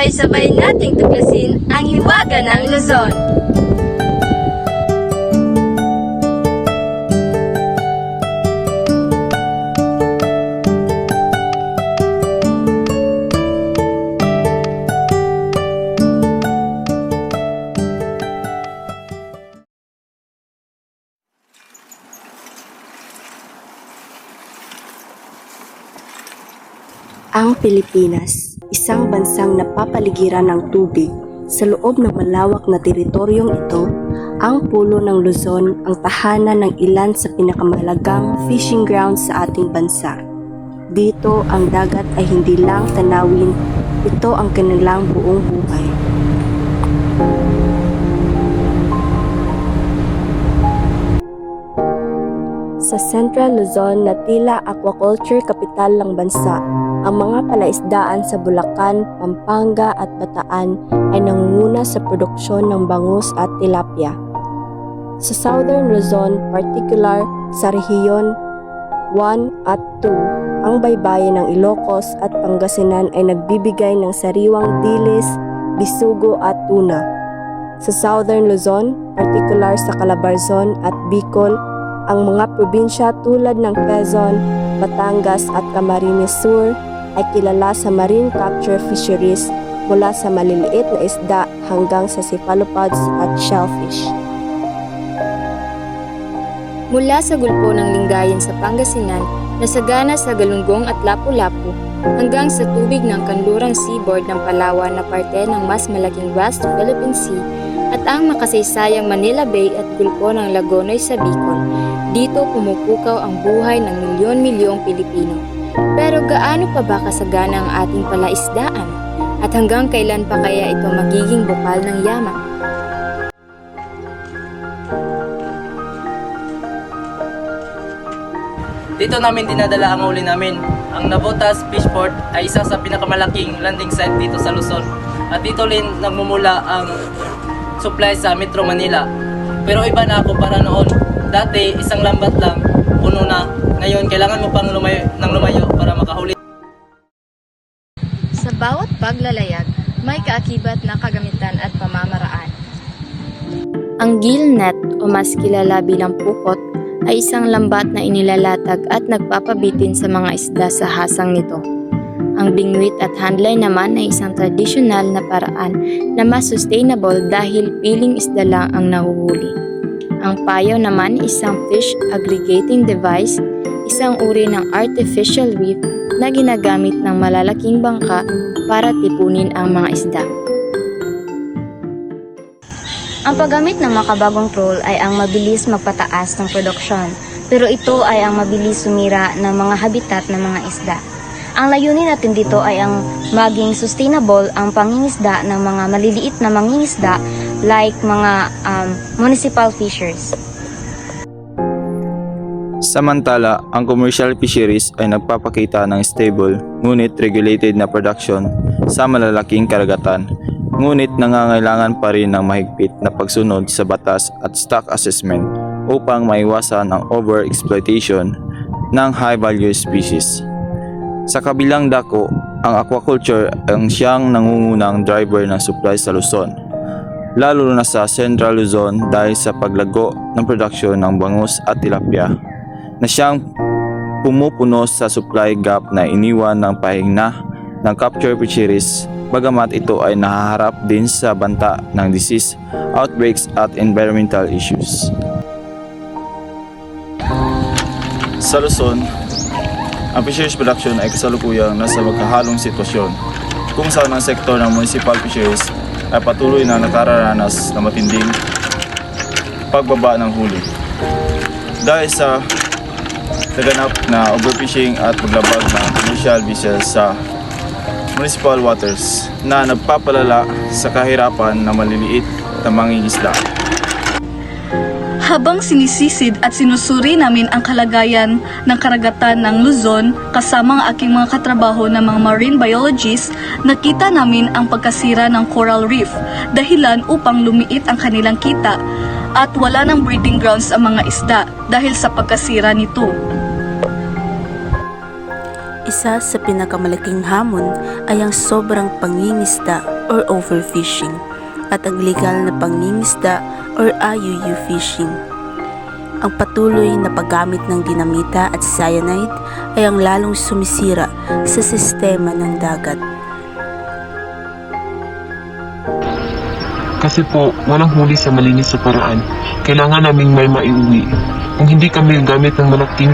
Sabay-sabay nating tuklasin ang hiwaga ng Luzon. Ang Pilipinas, isang bansang napapaligiran ng tubig. Sa loob ng malawak na teritoryong ito, ang Pulo ng Luzon ang tahanan ng ilan sa pinakamahalagang fishing grounds sa ating bansa. Dito, ang dagat ay hindi lang tanawin, ito ang kanilang buong buhay. Sa Central Luzon na tila aquaculture capital ng bansa, ang mga palaisdaan sa Bulacan, Pampanga at Bataan ay nangunguna sa produksyon ng bangus at tilapia. Sa Southern Luzon, particular sa rehiyon 1 at 2, ang baybayin ng Ilocos at Pangasinan ay nagbibigay ng sariwang dilis, bisugo at tuna. Sa Southern Luzon, particular sa Calabarzon at Bicol, ang mga probinsya tulad ng Quezon, Batangas at Camarines Sur ay kilala sa marine capture fisheries mula sa maliliit na isda hanggang sa cephalopods at shellfish. Mula sa gulpo ng Lingayen sa Pangasinan na sagana sa Galunggong at Lapu-Lapu hanggang sa tubig ng kanlurang seaboard ng Palawan na parte ng mas malaking West Philippine Sea at ang makasaysayang Manila Bay at gulpo ng Lagonoy sa Bicol, dito pumupukaw ang buhay ng milyon-milyong Pilipino. Pero gaano pa ba kasagana ang ating palaisdaan? At hanggang kailan pa kaya ito magiging bukal ng yaman? Dito namin dinadala ang huli namin. Ang Navotas Fishport ay isa sa pinakamalaking landing site dito sa Luzon. At dito rin nagmumula ang supply sa Metro Manila. Pero iba na ako para noon. Dati isang lambat lang, puno na. Ngayon kailangan mo pang lumayo para makahuli. Sa bawat paglalayag, may kaakibat na kagamitan at pamamaraan. Ang gill net o mas kilala bilang pukot ay isang lambat na inilalatag at nagpapabitin sa mga isda sa hasang nito. Ang bingwit at handline naman ay isang tradisyonal na paraan na mas sustainable dahil piling isda lang ang nahuhuli. Ang payaw naman isang fish aggregating device, isang uri ng artificial reef na ginagamit ng malalaking bangka para tipunin ang mga isda. Ang paggamit ng makabagong troll ay ang mabilis magpataas ng produksyon, pero ito ay ang mabilis sumira ng mga habitat ng mga isda. Ang layunin natin dito ay ang maging sustainable ang pangingisda ng mga maliliit na mangingisda like mga municipal fishers. Samantala, ang commercial fisheries ay nagpapakita ng stable ngunit regulated na production sa malalaking karagatan, ngunit nangangailangan pa rin ng mahigpit na pagsunod sa batas at stock assessment upang maiwasan ang overexploitation ng high-value species. Sa kabilang dako, ang aquaculture ang siyang nangungunang driver ng supply sa Luzon, lalo na sa Central Luzon dahil sa paglago ng produksyon ng bangus at tilapia na siyang pumupuno sa supply gap na iniwan ng pahingna ng capture fisheries, bagamat ito ay nahaharap din sa banta ng disease, outbreaks at environmental issues. Sa Luzon, ang fisheries production ay kasalukuyang nasa magkahalong sitwasyon kung saan ang sektor ng municipal fisheries ay patuloy na nakararanas ng matinding pagbaba ng huli dahil sa naganap na overfishing at paglabag ng commercial vessels sa municipal waters na nagpapalala sa kahirapan ng maliliit na mangingisda. Habang sinisisid at sinusuri namin ang kalagayan ng karagatan ng Luzon kasama ang aking mga katrabaho na mga marine biologists, nakita namin ang pagkasira ng coral reef, dahilan upang lumiit ang kanilang kita at wala ng breeding grounds ang mga isda dahil sa pagkasira nito. Isa sa pinakamalaking hamon ay ang sobrang pangingisda or overfishing at ang legal na pangingisda or IUU fishing. Ang patuloy na paggamit ng dinamita at cyanide ay ang lalong sumisira sa sistema ng dagat. Kasi po, walang huli sa malinis sa paraan. Kailangan naming may maiuwi. Kung hindi kami gamit ng malaking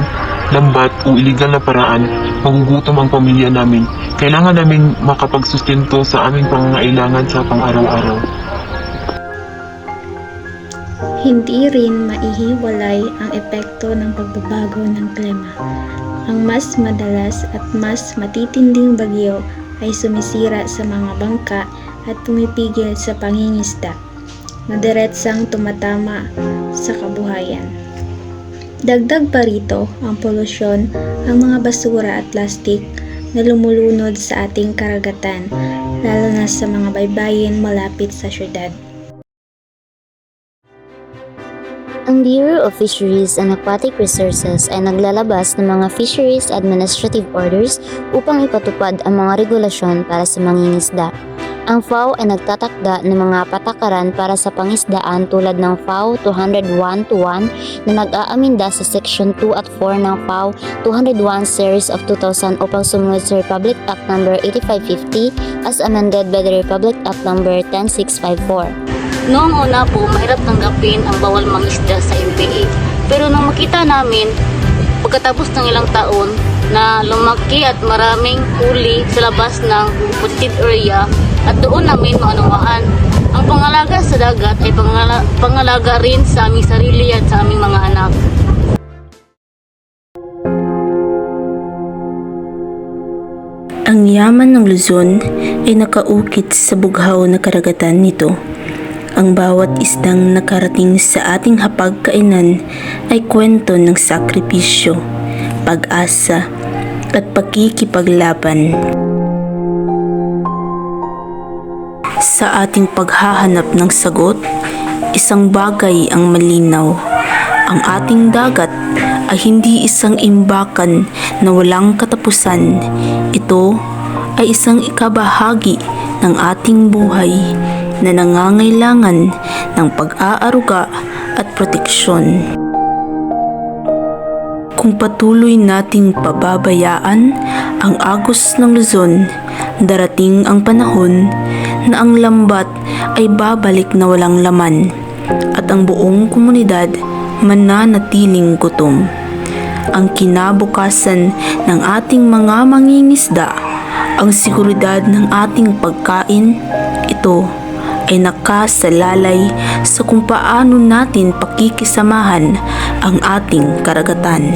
lambat o iligal na paraan, magugutom ang pamilya namin. Kailangan namin makapagsustento sa aming pangangailangan sa pang-araw-araw. Hindi rin maihiwalay ang epekto ng pagbabago ng klima. Ang mas madalas at mas matitinding bagyo ay sumisira sa mga bangka at pumipigil sa pangingisda, na diretsang tumatama sa kabuhayan. Dagdag pa rito ang polusyon, ang mga basura at plastik na lumulunod sa ating karagatan, lalo na sa mga baybayin malapit sa syudad. Ang Bureau of Fisheries and Aquatic Resources ay naglalabas ng mga Fisheries Administrative Orders upang ipatupad ang mga regulasyon para sa mangingisda. Ang FAO ay nagtatakda ng mga patakaran para sa pangisdaan tulad ng FAO 201-1 na nag-aaminda sa Section 2 at 4 ng FAO 201 Series of 2000 upang sumunod sa Republic Act No. 8550 as amended by the Republic Act No. 10654. Noong una po, mahirap tanggapin ang bawal mangisda sa MPA. Pero nung makita namin, pagkatapos ng ilang taon, na lumaki at maraming huli sa labas ng protected area, at doon namin maunawaan. Ang pangalaga sa dagat ay pangalaga rin sa aming sarili at sa aming mga anak. Ang yaman ng Luzon ay nakaukit sa bughaw na karagatan nito. Ang bawat isdang nakarating sa ating hapagkainan ay kwento ng sakripisyo, pag-asa at pagkikipaglaban. Sa ating paghahanap ng sagot, isang bagay ang malinaw. Ang ating dagat ay hindi isang imbakan na walang katapusan. Ito ay isang ikabahagi ng ating buhay na nangangailangan ng pag-aaruga at proteksyon. Kung patuloy nating pababayaan ang agos ng Luzon, darating ang panahon na ang lambat ay babalik na walang laman at ang buong komunidad mananatiling gutom. Ang kinabukasan ng ating mga mangingisda, ang seguridad ng ating pagkain, ito ay nakasalalay sa kung paano natin pakikisamahan ang ating karagatan.